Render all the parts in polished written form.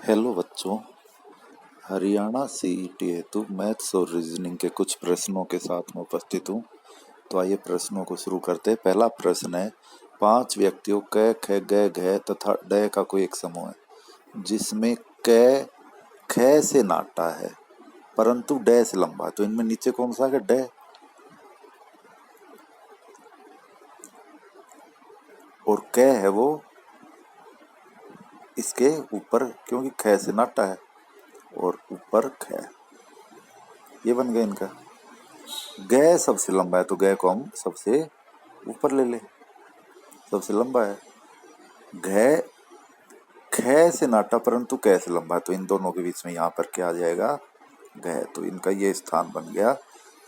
Hello बच्चों, Haryana CET हेतु maths और रीजनिंग के कुछ प्रश्नों के साथ मैं उपस्थित हूँ। तो आइए प्रश्नों को शुरू करते हैं। पहला प्रश्न है, 5 व्यक्तियों क ख ग घ तथा ड का कोई एक समूह है जिसमें क ख से नाटा है परंतु ड से लंबा है। तो इनमें नीचे कौन सा है? ड। और क है वो इसके ऊपर, क्योंकि ख से नाटा है और ऊपर ख। ये बन गया इनका। ग सबसे लंबा है तो ग को हम सबसे ऊपर ले ले, सबसे लंबा है। घ ख से नाटा परंतु क से लंबा है तो इन दोनों के बीच में यहाँ पर क्या आ जाएगा? घ। तो इनका ये स्थान बन गया।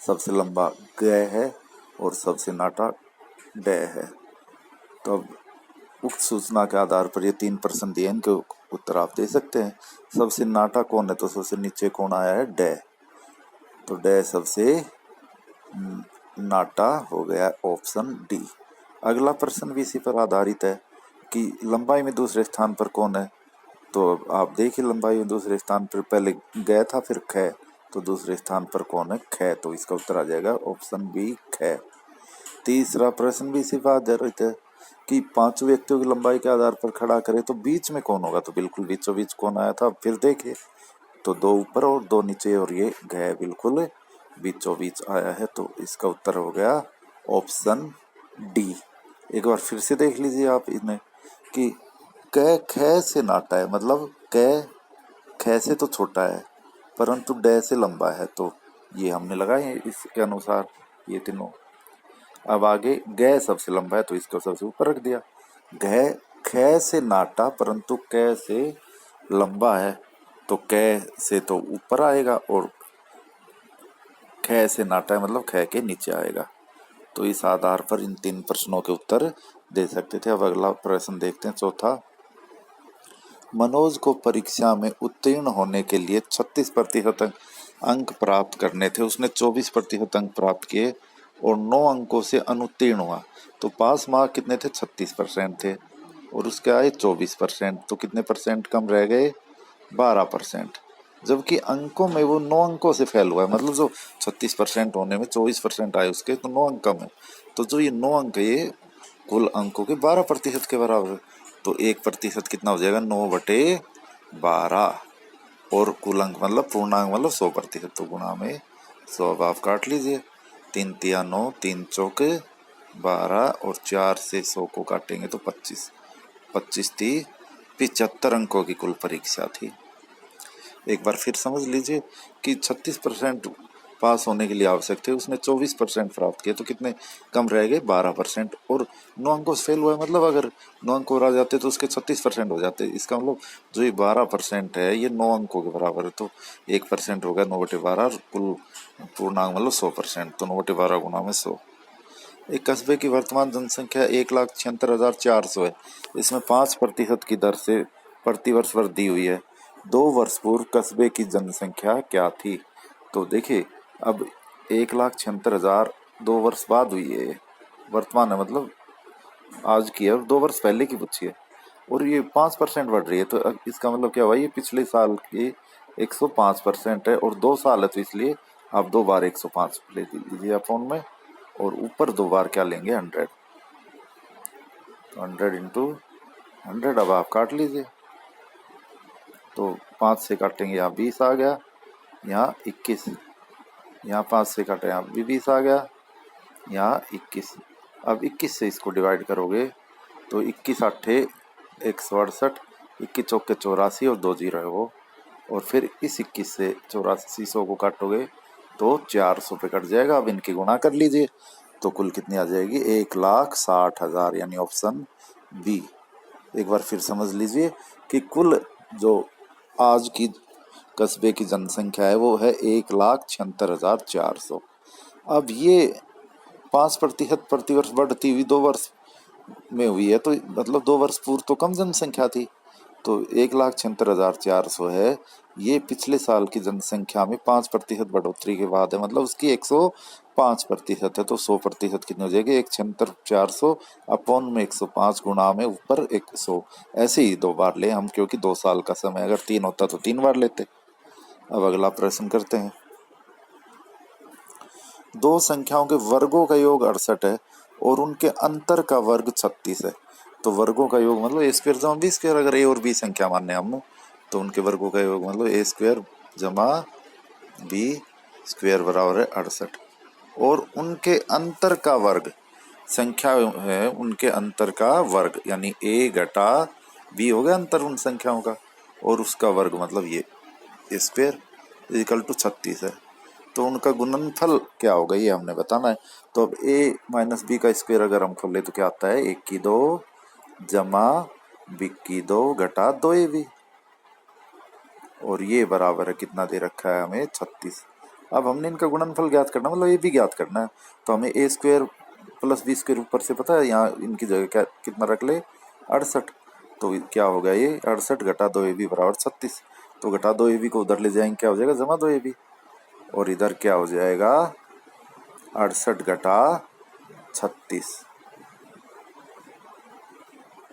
सबसे लंबा ग है और सबसे नाटा ड है। तो अब उक्त सूचना के आधार पर ये 3 प्रश्न दिए, इनके उत्तर आप दे सकते हैं। सबसे नाटा कौन है? तो सबसे नीचे कौन आया है? ड। तो ड सबसे नाटा हो गया, ऑप्शन डी। अगला प्रश्न भी इसी पर आधारित है कि लंबाई में दूसरे स्थान पर कौन है। तो आप देखिए, लंबाई में दूसरे स्थान पर पहले ग था, फिर ख, तो दूसरे स्थान पर कौन है? ख। तो इसका उत्तर आ जाएगा ऑप्शन बी, ख। तीसरा प्रश्न भी इसी पर आधारित है कि 5 व्यक्तियों की लंबाई के आधार पर खड़ा करें तो बीच में कौन होगा। तो बिल्कुल बीचों बीच कौन आया था? फिर देखिए, तो 2 ऊपर और 2 नीचे, और ये घ बिल्कुल बीचों बीच आया है। तो इसका उत्तर हो गया ऑप्शन डी। एक बार फिर से देख लीजिए आप इन्हें कि क ख से नाटा है, मतलब क ख से तो छोटा है परंतु ड से लंबा है। तो ये हमने लगाए इसके अनुसार ये तीनों। अब आगे ग सबसे लंबा है तो इसको सबसे ऊपर रख दिया। घ ख से नाटा परंतु क से लंबा है तो क से तो ऊपर आएगा और ख से नाटा है मतलब ख के नीचे आएगा। तो इस आधार पर इन 3 प्रश्नों के उत्तर दे सकते थे। अब अगला प्रश्न देखते हैं, चौथा। मनोज को परीक्षा में उत्तीर्ण होने के लिए 36% अंक प्राप्त करने थे। उसने 24% अंक प्राप्त किए और 9 अंकों से अनुत्तीर्ण हुआ। तो पास मार्क कितने थे? 36% थे और उसके आए 24%। तो कितने परसेंट कम रह गए? 12%। जबकि अंकों में वो 9 अंकों से फेल हुआ है, मतलब जो 36% होने में 24% आए उसके, तो 9 अंक कम है। तो जो ये 9 अंक है ये कुल अंकों के 12% के बराबर है। तो 1% कितना हो जाएगा? 9/12। और कुल अंक मतलब पूर्णांक मतलब 100%। तो गुणा में 100। अब आप काट लीजिए, 3 तिया 9, 3 चौक 12 और 4 से 100 को काटेंगे तो 25। 25 थी 75 अंकों की कुल परीक्षा थी। एक बार फिर समझ लीजिए कि 36% पास होने के लिए आवश्यक थे, उसने 24% प्राप्त किए, तो कितने कम रह गए? 12%। और 9 अंकों से फेल हुआ है, मतलब अगर 9 अंक और आ जाते तो उसके 36% हो जाते। इसका मतलब जो ये 12% है ये 9 अंकों के बराबर है। तो 1% हो गया 9/12, कुल पूर्णांक मतलब 100%। तो 9/12 गुणा में 100। एक कस्बे की वर्तमान जनसंख्या 1,76,400 है। इसमें 5% की दर से प्रतिवर्ष वृद्धि हुई है। 2 वर्ष पूर्व कस्बे की जनसंख्या क्या थी? तो देखिए, अब 1,76,000 2 वर्ष बाद हुई है, वर्तमान है, मतलब आज की है, और 2 वर्ष पहले की पूछी है और ये 5% बढ़ रही है। तो इसका मतलब क्या हुआ? ये पिछले साल की 105% है और 2 साल है, तो इसलिए आप 2 बार 105 ले लीजिए आप फोन में, और ऊपर 2 बार क्या लेंगे? 100। तो 100 इंटू 100। अब आप काट लीजिए, तो 5 से काटेंगे, यहाँ 20 आ गया, यहाँ 21, यहाँ 5 से काटे, यहाँ भी 20 आ गया, यहाँ 21। अब 21 से इसको डिवाइड करोगे तो 21 8 168, 21 चौके 84 और 2 जीरो है वो, और फिर इस 21 से 8400 को काटोगे तो 400 पे कट जाएगा। अब इनकी गुणा कर लीजिए तो कुल कितनी आ जाएगी? 1,60,000, यानी ऑप्शन बी। एक बार फिर समझ लीजिए कि कुल जो आज की कस्बे की जनसंख्या है वो है 1,76,400। अब ये 5% प्रतिवर्ष बढ़ती हुई 2 वर्ष में हुई है, तो मतलब 2 वर्ष पूर्व तो कम जनसंख्या थी, तो 1,76,400 है। ये पिछले साल की जनसंख्या में 5% बढ़ोतरी के बाद है, मतलब उसकी 105% है। तो 100% कितनी हो जाएगी? 1,76,400 अपॉन में 105 गुणा में ऊपर 100। ऐसे ही 2 बार ले हम, क्योंकि 2 साल का समय, अगर 3 होता तो 3 बार लेते। अब अगला प्रश्न करते हैं। दो संख्याओं के वर्गों का योग 68 है और उनके अंतर का वर्ग 36 है। तो वर्गों का योग मतलब ए स्क्वायर जमा बी स्क्वायर, अगर ए और बी संख्या मानने हम, तो उनके वर्गों का योग मतलब ए स्क्वायर जमा बी स्क्वायर बराबर है 68। और उनके अंतर का वर्ग संख्या है, उनके अंतर का वर्ग यानी ए घटा बी हो गया अंतर उन संख्याओं का, और उसका वर्ग मतलब ये स्क्वायर इक्वल टू 36 है। तो उनका गुणनफल क्या होगा ये हमने बताना है। तो अब a माइनस बी का स्क्वायर अगर हम खोले तो क्या आता है? 1 की 2 जमा बी की 2 घटा 2ab, और ये बराबर है कितना दे रखा है हमें? 36। अब हमने इनका गुणनफल ज्ञात करना, मतलब ये भी ज्ञात करना है। तो हमें ए स्क्वायर प्लस बी स्क्वायर ऊपर से पता है, यहाँ इनकी जगह क्या कितना रख ले? 68। तो क्या होगा ये? 68 घटा 2ab बराबर 36। तो घटा 2ab को उधर ले जाएंगे, क्या हो जाएगा? जमा 2ab। और इधर क्या हो जाएगा? 68 घटा 36।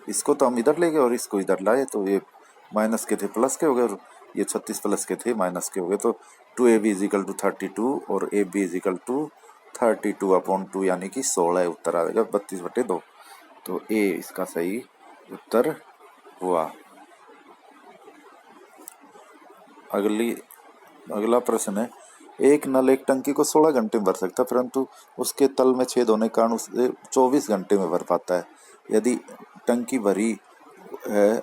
इसको तो हम इधर ले गए और इसको इधर लाए, तो ये माइनस के थे प्लस के हो गए, और ये 36 प्लस के थे माइनस के हो गए। तो 2ab इज इक्वल टू 32 और ab is equal to 32 upon 2 यानी कि 16 उत्तर आ जाएगा 32/2। तो ए इसका सही उत्तर हुआ। अगला प्रश्न है। एक नल एक टंकी को 16 घंटे में भर सकता है, परंतु उसके तल में छेद होने के कारण उसे 24 घंटे में भर पाता है। यदि टंकी भरी है,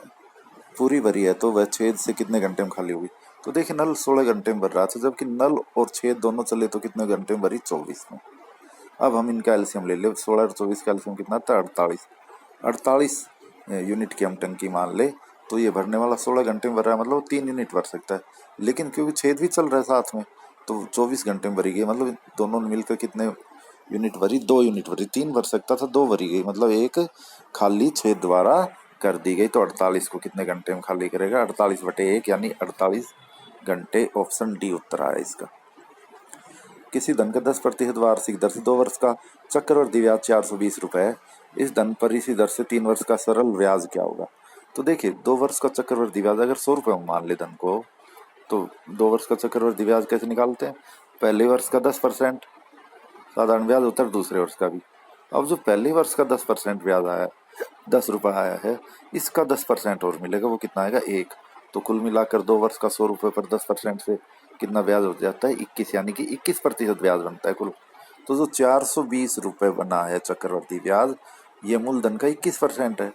पूरी भरी है, तो वह छेद से कितने घंटे में खाली होगी? तो देखिए नल 16 घंटे में भर रहा था, जबकि नल और छेद दोनों चले तो कितने घंटे में भरी? 24 में। अब हम इनका एलसीएम ले ले, 16 और 24 का एलसीएम कितना था? 48। 48 यूनिट की हम टंकी मान ले, तो ये भरने वाला 16 घंटे में भर रहा है, मतलब 3 यूनिट भर सकता है। लेकिन क्योंकि छेद भी चल रहा है साथ में, तो 24 घंटे में भरी गई, मतलब दोनों मिलकर कितने यूनिट भरी? 2 यूनिट भरी। 3 भर सकता था, 2 भरी गई, मतलब एक खाली छेद द्वारा कर दी गई। तो 48 को कितने घंटे में खाली करेगा? 48/1 यानी 48 घंटे। ऑप्शन डी उत्तर आया इसका। किसी धन का 10% वार्षिक दर से 2 वर्ष का चक्रवृद्धि ब्याज 420 रुपए है। इस धन पर इसी दर से 3 वर्ष का सरल ब्याज क्या होगा? तो देखिए 2 वर्ष का चक्रवृद्धि ब्याज अगर 100 रुपये में मान ले धन को, तो 2 वर्ष का चक्रवृद्धि ब्याज कैसे निकालते हैं? पहले वर्ष का 10% साधारण ब्याज होता है, दूसरे वर्ष का भी। अब जो पहले वर्ष का 10% ब्याज आया, 10 रुपये आया है, इसका 10% और मिलेगा, वो कितना आएगा? 1। तो कुल मिलाकर 2 वर्ष का 100 रुपये पर 10% से कितना ब्याज हो जाता है? 21, यानी कि 21% ब्याज बनता है कुल। तो जो 420 रुपये बना है चक्रवर्ती ब्याज, ये मूलधन का 21% है।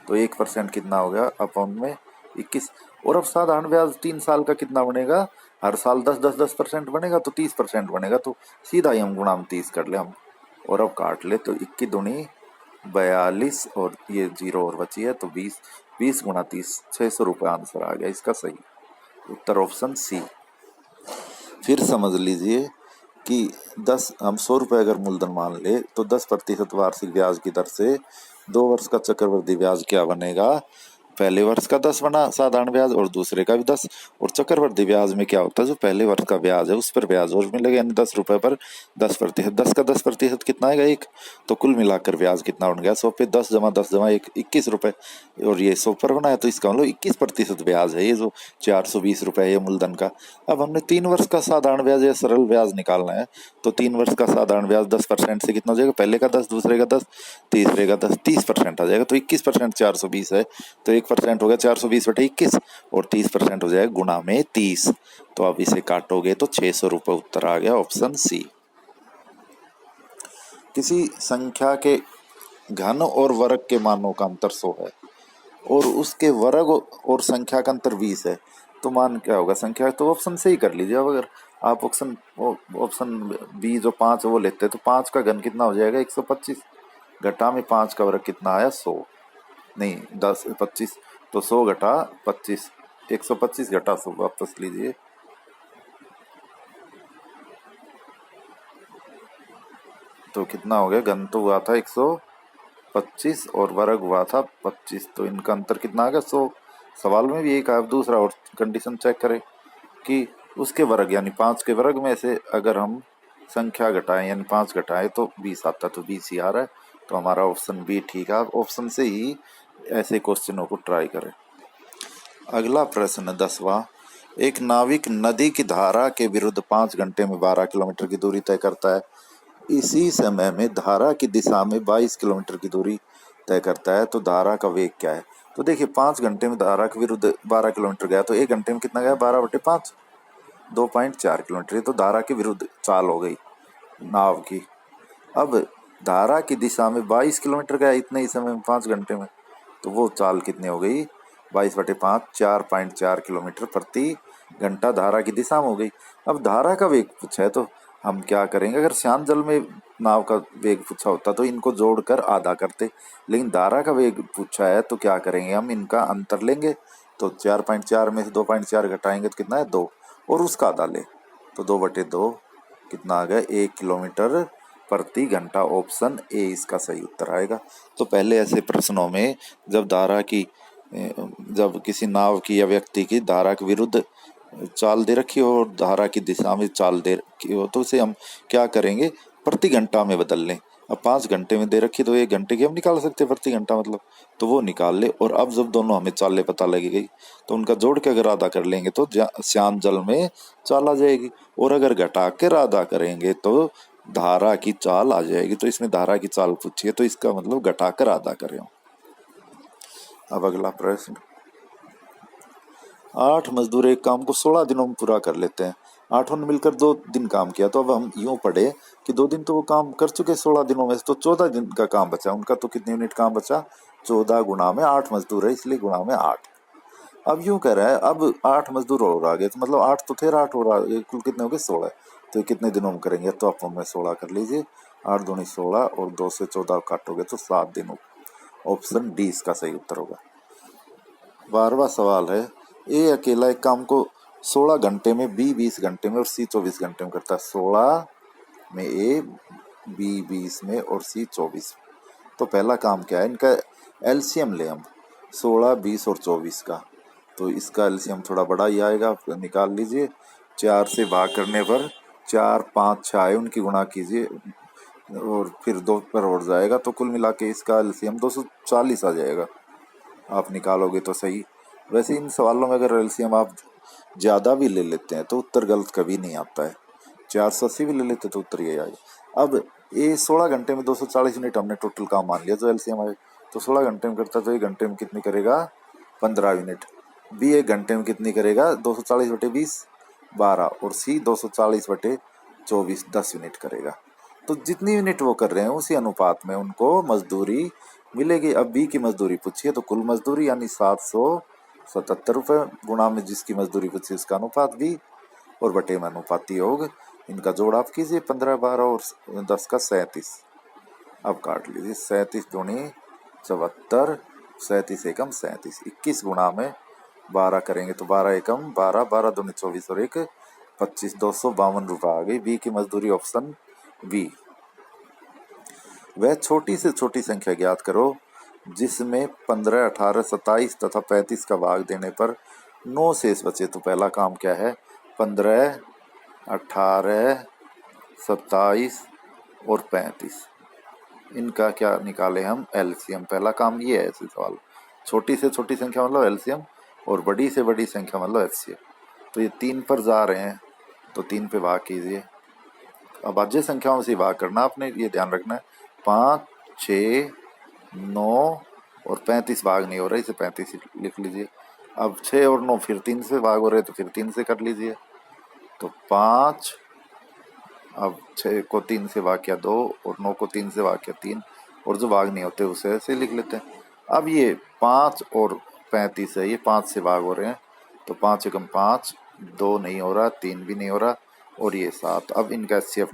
तो 1% कितना हो गया? अपॉन में 21। और अब साधारण ब्याज 3 साल का कितना बनेगा? हर साल 10-10-10% बनेगा, तो 30% बनेगा। तो सीधा ही हम गुणा 30 कर ले हम, और अब काट ले, तो 21 दूनी 42 और ये 0 और बची है, तो 20। 20 गुणा 30, 600 रुपये आंसर आ गया इसका सही उत्तर, ऑप्शन सी। फिर समझ लीजिए कि 10 हम 100 रुपये अगर मूलधन मान ले, तो 10% वार्षिक ब्याज की दर से 2 वर्ष का चक्रवृद्धि ब्याज क्या बनेगा? पहले वर्ष का 10 बना साधारण ब्याज, और दूसरे का भी 10। और चक्रवृद्धि ब्याज में क्या होता है? जो पहले वर्ष का ब्याज है उस पर ब्याज और मिलेगा, यानी 10 रुपये पर 10%। 10 का 10% कितना आएगा? 1। तो कुल मिलाकर ब्याज कितना बन गया? 100 पे 10 जमा 10 जमा 1, 21 रुपये। और ये 100 पर बना है, तो इसका मतलब 21% ब्याज है ये जो 420 रुपये है ये मूलधन का। अब हमने 3 वर्ष का साधारण ब्याज या सरल ब्याज निकालना है, तो 3 वर्ष का साधारण ब्याज 10% से कितना हो जाएगा? पहले का 10, दूसरे का 10, तीसरे का 10, 30% आ जाएगा। तो 21% 420 है, तो 1% हो गया 420/21, और 30% हो जाएगा गुणा में 30। तो अब इसे काटोगे तो 600 रुपये उत्तर आ गया, ऑप्शन सी। किसी संख्या के घन और वर्ग के मानों का अंतर 100 है और उसके वर्ग और संख्या का अंतर 20 है, तो मान क्या होगा? संख्या तो ऑप्शन से ही कर लीजिए। अब अगर आप ऑप्शन बी जो 5 वो लेते हैं, तो 5 का घन कितना हो जाएगा? 125 घटा में 5 का वर्ग कितना आया? 100 नहीं 10 25, तो 100 घटा 25, 125 घटा 100 वापस लीजिए, तो कितना हो गया? घन तो हुआ था 125 और वर्ग हुआ था 25, तो इनका अंतर कितना आ गया? 100। सवाल में भी यही कहा। अब दूसरा और कंडीशन चेक करें कि उसके वर्ग यानी 5 के वर्ग में से अगर हम संख्या घटाएं यानी 5 घटाएं तो 20 आता, तो 20 ही आ रहा है। तो हमारा ऑप्शन बी ठीक है। आप ऑप्शन से ही ऐसे क्वेश्चनों को ट्राई करें। अगला प्रश्न 10वां। एक नाविक नदी की धारा के विरुद्ध 5 घंटे में 12 किलोमीटर की दूरी तय करता है। इसी समय में धारा की दिशा में 22 किलोमीटर की दूरी तय करता है, तो धारा का वेग क्या है? तो देखिए 5 घंटे में धारा के विरुद्ध 12 किलोमीटर गया, तो 1 घंटे में कितना गया? 12/5, 2.4 किलोमीटर। ये तो धारा के विरुद्ध चाल हो गई नाव की। अब धारा की दिशा में 22 किलोमीटर गया इतने ही समय में 5 घंटे में, तो वो चाल कितनी हो गई? 22/5, 4.4 किलोमीटर प्रति घंटा धारा की दिशा में हो गई। अब धारा का वेग पूछा है तो हम क्या करेंगे? अगर शांत जल में नाव का वेग पूछा होता तो इनको जोड़कर आधा करते, लेकिन धारा का वेग पूछा है तो क्या करेंगे? हम इनका अंतर लेंगे, तो 4.4 में से 2.4 घटाएंगे तो कितना है? 2, और उसका आधा ले तो 2/2 कितना आ गया? 1 किलोमीटर प्रति घंटा। ऑप्शन ए इसका सही उत्तर आएगा। तो पहले ऐसे प्रश्नों में जब किसी नाव की या व्यक्ति की धारा के विरुद्ध चाल दे रखी हो और धारा की दिशा में चाल दे रखी हो तो उसे हम क्या करेंगे? प्रति घंटा में बदल लें। अब 5 घंटे में दे रखी तो 1 घंटे की हम निकाल सकते हैं प्रति घंटा मतलब, तो वो निकाल ले। और अब जब दोनों हमें चालें पता लगी गई तो उनका जोड़ के अगर आधा कर लेंगे तो शांत जल में चाल आ जाएगी, और अगर घटा कर आधा करेंगे तो धारा की चाल आ जाएगी। तो इसमें धारा की चाल पूछी है तो इसका मतलब घटाकर आधा करें। अब अगला प्रश्न। 8 मजदूर एक काम को 16 दिनों में पूरा कर लेते हैं। 8 ने मिलकर 2 दिन काम किया, तो अब हम यूं पढ़े कि 2 दिन तो वो काम कर चुके 16 दिनों में से, तो 14 दिन का काम बचा उनका। तो कितने यूनिट काम बचा? 14 गुणा में 8 मजदूर है इसलिए गुणा में 8। अब यूं कह रहा है अब 8 मजदूर और आ गए, तो मतलब 8 तो थे, 8 और कुल कितने हो गए? 16। तो ये कितने दिनों में करेंगे? तो आप हमें 16 कर लीजिए। 8 दूनी 16 और 2 से 14 काटोगे तो 7 दिन। ऑप्शन डी इसका सही उत्तर होगा। 12वां सवाल है। ए अकेला एक काम को 16 घंटे में, बी 20 घंटे में और सी 24 घंटे में करता है। 16 में ए, बी 20 में और सी 24। तो पहला काम क्या है? इनका एलसीएम ले हम 16, 20 और 24 का। तो इसका एलसीएम थोड़ा बड़ा ही आएगा, निकाल लीजिए। 4 से भाग करने पर 4, 5, 6 आए, उनकी गुणा कीजिए और फिर 2 पर और जाएगा, तो कुल मिला के इसका एलसीएम 240 आ जाएगा। आप निकालोगे तो सही। वैसे इन सवालों में अगर एलसीएम आप ज़्यादा भी ले लेते हैं तो उत्तर गलत कभी नहीं आता है। 480 भी ले लेते तो उत्तर यही आएगा। अब ये 16 घंटे में 240 यूनिट हमने टोटल काम मान लिया जो एलसीएम आए, तो 16 घंटे में करता तो 1 घंटे में कितनी करेगा? 15 यूनिट। बी 1 घंटे में कितनी करेगा? 240/20 12, और सी 240/24 10 यूनिट करेगा। तो जितनी यूनिट वो कर रहे हैं उसी अनुपात में उनको मजदूरी मिलेगी। अब बी की मजदूरी पूछिए तो कुल मजदूरी यानी 777 रुपये गुणा में जिसकी मजदूरी पूछी उसका अनुपात बी और बटे में अनुपाती योग। इनका जोड़ आप कीजिए 15, 12 और 10 का 37। अब काट लीजिए। 37 दूनी 74, 37 एकम 37। 21 गुणा में 12 करेंगे तो 12 एकम 12, 12 दूनी 24 और 1 25, 252 रुपये आ गई। बी की मजदूरी ऑप्शन बी। वह छोटी से छोटी संख्या ज्ञात करो जिसमें 15, 18, 27 तथा 35 का भाग देने पर 9 शेष बचे। तो पहला काम क्या है? 15, 18, 27 और 35, इनका क्या निकाले हम? एलसीएम। पहला काम ये है ऐसे सवाल। छोटी से छोटी संख्या मतलब एलसीएम और बड़ी से बड़ी संख्या मतलब एचसीएफ। तो ये 3 पर जा रहे हैं तो 3 पे भाग कीजिए। अब अजय संख्याओं से भाग करना, आपने ये ध्यान रखना है। 5, 6, 9 और 35 भाग नहीं हो रहा, इसे 35 लिख लीजिए। अब 6 और 9 फिर 3 से भाग हो रहे तो फिर 3 से कर लीजिए। तो 5, अब 6 को 3 से भाग किया 2 और 9 को 3 से भाग किया 3, और जो भाग नहीं होते उसे ऐसे लिख लेते हैं। अब ये 5 और 35 है, ये 5 से भाग हो रहे हैं तो 5 एकम 5, 2 नहीं हो रहा, 3 भी नहीं हो रहा और ये 7। अब इनका एलसीएम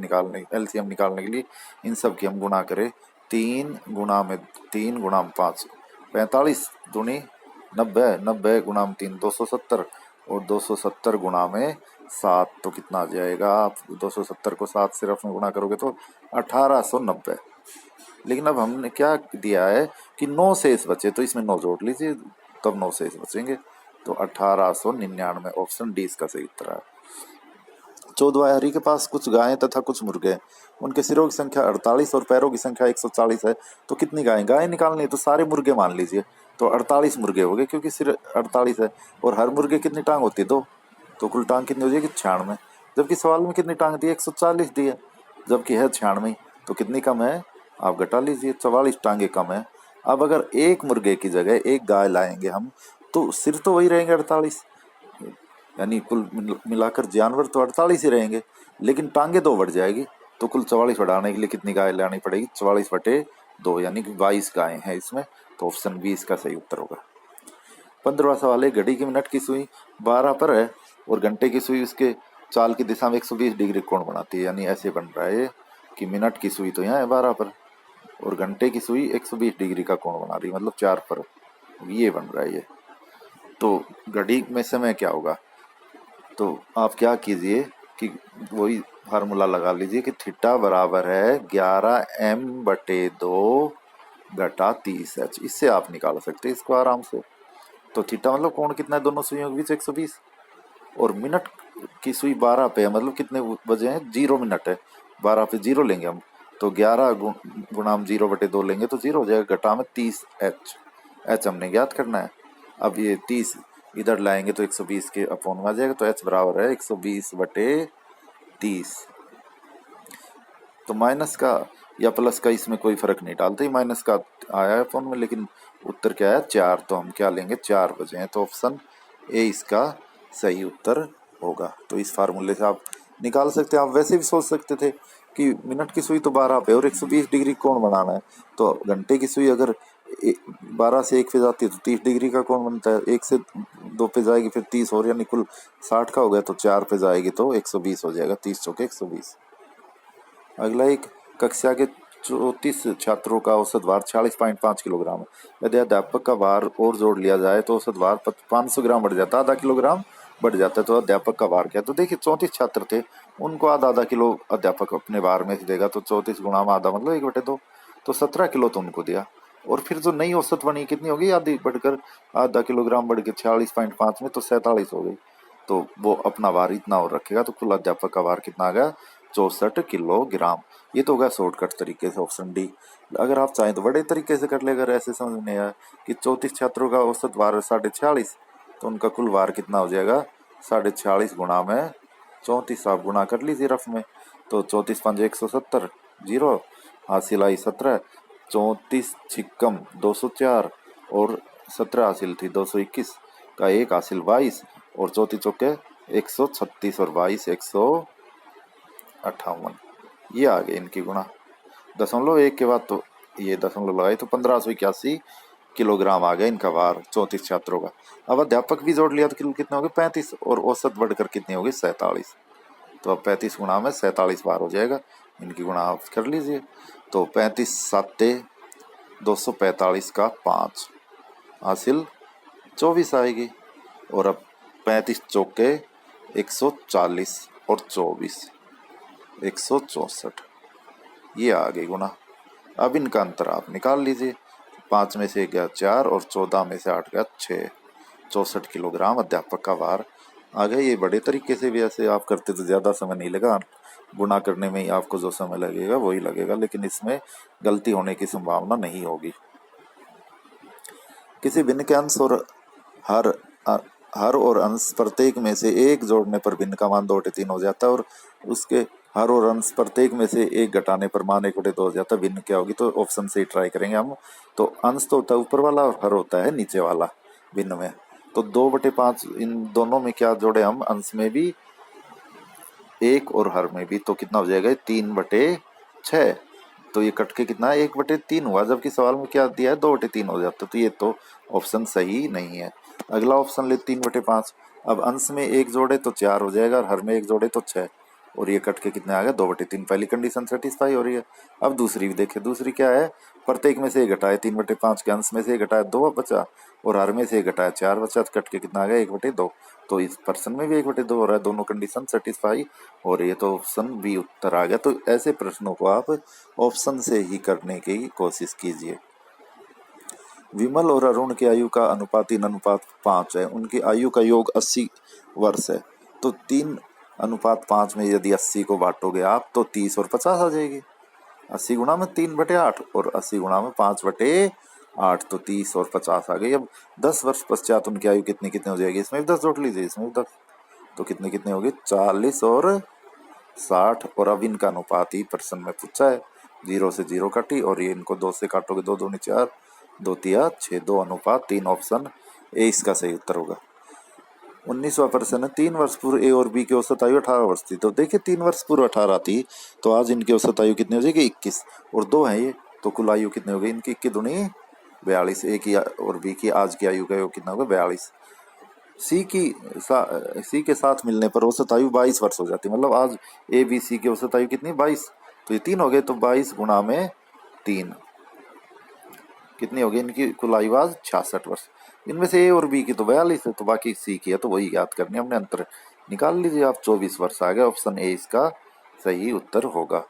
निकालने के लिए इन सब की हम गुणा करें। 3 गुणा में 5, 45 दूनी 90, 90 गुणा में 3 270 और 270 गुणा में 7 तो कितना आ जाएगा? आप 270 को 7 से रफ में गुणा करोगे तो 1890। लेकिन अब हमने क्या दिया है कि 9 शेष बचे तो इसमें 9 जोड़ लीजिए तब 9 शेष बचेंगे। तो 1899 ऑप्शन डी इसका सही उत्तर है। 14वां, हरि के पास कुछ गायें तथा कुछ मुर्गे हैं। उनके सिरों की संख्या 48 और पैरों की संख्या 140 है, तो कितनी गायें? गायें निकालनी है तो सारे मुर्गे मान लीजिए, तो 48 मुर्गे हो गए क्योंकि सिर 48 है। और हर मुर्गे कितनी टांग होती है? 2, तो कुल टांग कितनी हो जाएगी? 96। जबकि सवाल में कितनी टांग दी है? 140 दी है, जबकि है 96, तो कितनी कम है? आप घटा लीजिए, 44 टांगे कम है। अब अगर एक मुर्गे की जगह एक गाय लाएंगे हम, तो सिर तो वही रहेंगे 48, यानी कुल मिलाकर जानवर तो 48 ही रहेंगे, लेकिन टांगे 2 बढ़ जाएगी। तो कुल 44 बढ़ाने के लिए कितनी गाय लानी पड़ेगी? 44/2, यानी कि 22 गायें हैं इसमें। तो ऑप्शन बी इसका सही उत्तर होगा। 15वां सवाल है, घड़ी की मिनट की सुई 12 पर है और घंटे की सुई उसके चाल की दिशा में 120 डिग्री कोण बनाती है। यानी ऐसे बन रहा है कि मिनट की सुई तो यहाँ है 12 पर और घंटे की सुई 120 डिग्री का कोण बना रही है, मतलब 4 पर। ये बन रहा है ये। तो घड़ी में समय क्या होगा? तो आप क्या कीजिए कि वही फार्मूला लगा लीजिए कि थीटा बराबर है 11m/2 घटा 30h। इससे आप निकाल सकते हैं इसको आराम से। तो थीटा मतलब कोण कितना है दोनों सुइयों के बीच? 120। और मिनट की सुई 12 पे है, मतलब कितने बजे हैं? 0 मिनट है, 12 पे 0 लेंगे हम, तो 11 गुणा हम 0/2 लेंगे तो 0 हो जाएगा। घटा में 30h, h हमने ज्ञात करना है। अब ये 30 इधर लाएंगे तो 120 के अपॉन में आ जाएगा, तो h बराबर है 120/30। तो माइनस का या प्लस का इसमें कोई फर्क नहीं डालते, ही माइनस का आया है अपॉन में, लेकिन उत्तर क्या है? 4। तो हम क्या लेंगे? 4 बजे हैं, तो ऑप्शन ए इसका सही उत्तर होगा। तो इस फार्मूले से आप निकाल सकते हैं। आप वैसे भी सोच सकते थे कि मिनट की सुई तो 12 पे और 120 डिग्री कोण बनाना है, तो घंटे की सुई अगर 12 से 1 पे जाती है तो 30 डिग्री का कोण बनता है, 1 से 2 पे जाएगी फिर 30 और, यानी कुल 60 का हो गया। तो 4 पे जाएगी तो 120 हो जाएगा, 30 चौके 120। अगला एक, कक्षा के 34 छात्रों का औसत भार 46.5 किलोग्राम है। यदि अध्यापक का भार और जोड़ लिया जाए तो औसत भार 500 ग्राम बढ़ जाता है, आधा किलोग्राम बढ़ जाता है। तो अध्यापक का भार क्या है? तो देखिए 34 छात्र थे, उनको आधा किलो अध्यापक अपने भार में से देगा, तो 34 गुणा में आधा मतलब 1/2, तो 17 किलो तो उनको दिया। और फिर जो नई औसत बनी कितनी होगी? आधी बढ़कर आधा किलोग्राम बढ़ के 46.5 में तो 47 हो गई। तो वो अपना भार इतना और रखेगा, तो कुल अध्यापक का भार कितना आ गया? 64 किलोग्राम। ये तो होगा शॉर्टकट तरीके से ऑप्शन डी। अगर आप चाहें तो बड़े तरीके से कर ले, अगर ऐसे समझ नहीं आया कि 34 छात्रों का औसत भार 46.5, तो उनका कुल भार कितना हो जाएगा? 46.5 गुणा में 34, आप गुणा कर लीजिए रफ में, तो 34 5 170, 0 हासिल आई 17, 34 छिक्कम 204 और 17 हासिल थी 221 का 1 हासिल 22 और 34 चौके 136 और 22 158। ये आ गए इनकी गुणा। 0.1 के बाद तो ये दशमलव लगाई तो 1581 किलोग्राम आ गया इनका भार 34 छात्रों का। अब अध्यापक भी जोड़ लिया तो कितने हो गए? 35 और औसत बढ़कर कितनी होगी? 47। तो अब 35 गुणा में 47 बार हो जाएगा, इनकी गुणा आप कर लीजिए। तो 35 7 245 का 5 हासिल 24 आएगी। और अब 35 चौके 140 और 24 164, ये आ गई गुना। अब इनका अंतर आप निकाल लीजिए। 5 में से गया 4 और 14 में से 8 गया 6, 64 किलोग्राम अध्यापक का भार आ गया। ये बड़े तरीके से भी ऐसे आप करते तो ज़्यादा समय नहीं लगा, गुना करने में ही आपको जो समय लगेगा वही लगेगा, लेकिन इसमें गलती होने की संभावना नहीं होगी। किसी भिन्न के अंश और हर और अंश प्रत्येक में से एक जोड़ने पर भिन्न का मान 2/3 हो जाता है, और उसके हर और अंश प्रत्येक में से एक घटाने पर मान 1/2 हो जाता है। भिन्न क्या होगी? तो ऑप्शन से ही ट्राई करेंगे हम। तो अंश तो होता है ऊपर वाला और हर होता है नीचे वाला भिन्न में। तो 2/5 इन दोनों में क्या जोड़े हम? अंश में भी 1 और हर में भी, तो कितना हो जाएगा? 3/6। तो ये कट के कितना है? 1/3 हुआ, जबकि सवाल में क्या दिया है? 2/3 हो जाता। तो ये तो ऑप्शन सही नहीं है। अगला ऑप्शन ले 3/5। अब अंश में 1 जोड़े तो 4 हो जाएगा और हर में 1 जोड़े तो 6, और ये कट के कितने आ गया? 2/3। पहली कंडीशन सेटिस्फाई हो रही है। अब दूसरी भी देखें, दूसरी क्या है? प्रत्येक में से 1 घटाए 3/5 के, अंश में से 1 घटाया 2 बचा और हर में से 1 घटाया 4 बचा, कट के कितना आ गया? 1/2। तो इस पर्सन में भी 1/2 हो रहा है, दोनों कंडीशन सेटिस्फाई हो रही है, तो ऑप्शन बी उत्तर आ गया। तो ऐसे प्रश्नों को आप ऑप्शन से ही करने की कोशिश कीजिए। विमल और अरुण की आयु का अनुपात 3:5 है। उनकी आयु का योग 80 वर्ष है। तो 3:5 में यदि 80 को बांटोगे आप तो 30 और 50 आ जाएगी। 80 गुणा में 3/8 और 80 गुणा में 5/8 तो 30 और 50 आ गई। अब 10 वर्ष पश्चात उनकी आयु कितनी कितनी हो जाएगी, इसमें भी 10 जोड़ लीजिए, इसमें भी 10, तो कितनी कितनी होगी 40 और 60। और अब इनका अनुपात ही प्रश्न में पूछा है, 0 से 0 काटी और ये इनको 2 से काटोगे, 2 दूनी 4, 2 तिया 6, 2:3। ऑप्शन ए इसका सही उत्तर होगा। 19वां प्रश्न है, 3 वर्ष पूर्व ए और बी की औसत आयु 18 वर्ष थी। तो देखिए 3 वर्ष पूर्व 18 थी, तो आज इनकी औसत आयु कितनी हो जाएगी 21, और 2 है ये, तो कुल आयु कितनी हो गई इनकी 21 दूनी 42। ए की और बी की आज की आयु का योग कितना होगा 42। सी के साथ मिलने पर औसत आयु 22 वर्ष हो जाती है। मतलब आज ए बी सी की औसत आयु कितनी 22, तो ये 3 हो गए, तो 22 गुणा में 3 कितनी होगी इनकी कुल आयु आज 66 वर्ष। इनमें से ए और बी की तो 42 है, तो बाकी सी की है, तो वही याद करनी है हमने, अंतर निकाल लीजिए आप, 24 वर्ष आ गए। ऑप्शन ए इसका सही उत्तर होगा।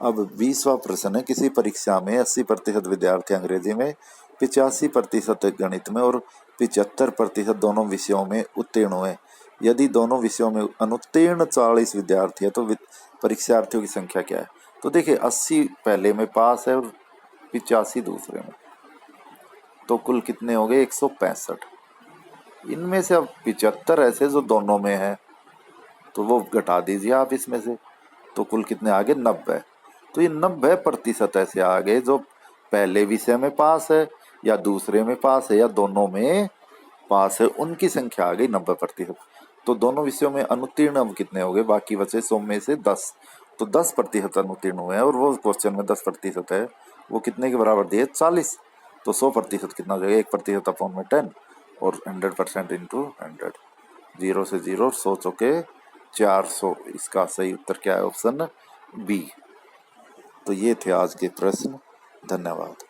अब 20वां प्रश्न है, किसी परीक्षा में 80% विद्यार्थी अंग्रेजी में, 85% गणित में और 75% दोनों विषयों में उत्तीर्ण हुए। यदि दोनों विषयों में अनुत्तीर्ण 40 विद्यार्थी है तो परीक्षार्थियों की संख्या क्या है। तो देखिए 80 पहले में पास है और 85 दूसरे में, तो कुल कितने हो गए 165। इनमें से अब 75 ऐसे जो दोनों में है तो वो घटा दीजिए आप इसमें से, तो कुल कितने आ गए 90। तो ये 90% ऐसे आ गए जो पहले विषय में पास है या दूसरे में पास है या दोनों में पास है, उनकी संख्या आ गई 90%। तो दोनों विषयों में अनुत्तीर्ण अब कितने हो गए, बाकी बचे 100 में से 10, तो 10% अनुत्तीर्ण हुए हैं, और वो क्वेश्चन में 10% है, वो कितने के बराबर दिए 40। तो 100% कितना हो जाएगा 1% अपॉन में 10 और 100% इंटू 100, 0 से 0 100 चौके 400। इसका सही उत्तर क्या है, ऑप्शन बी। तो ये थे आज के प्रश्न। धन्यवाद।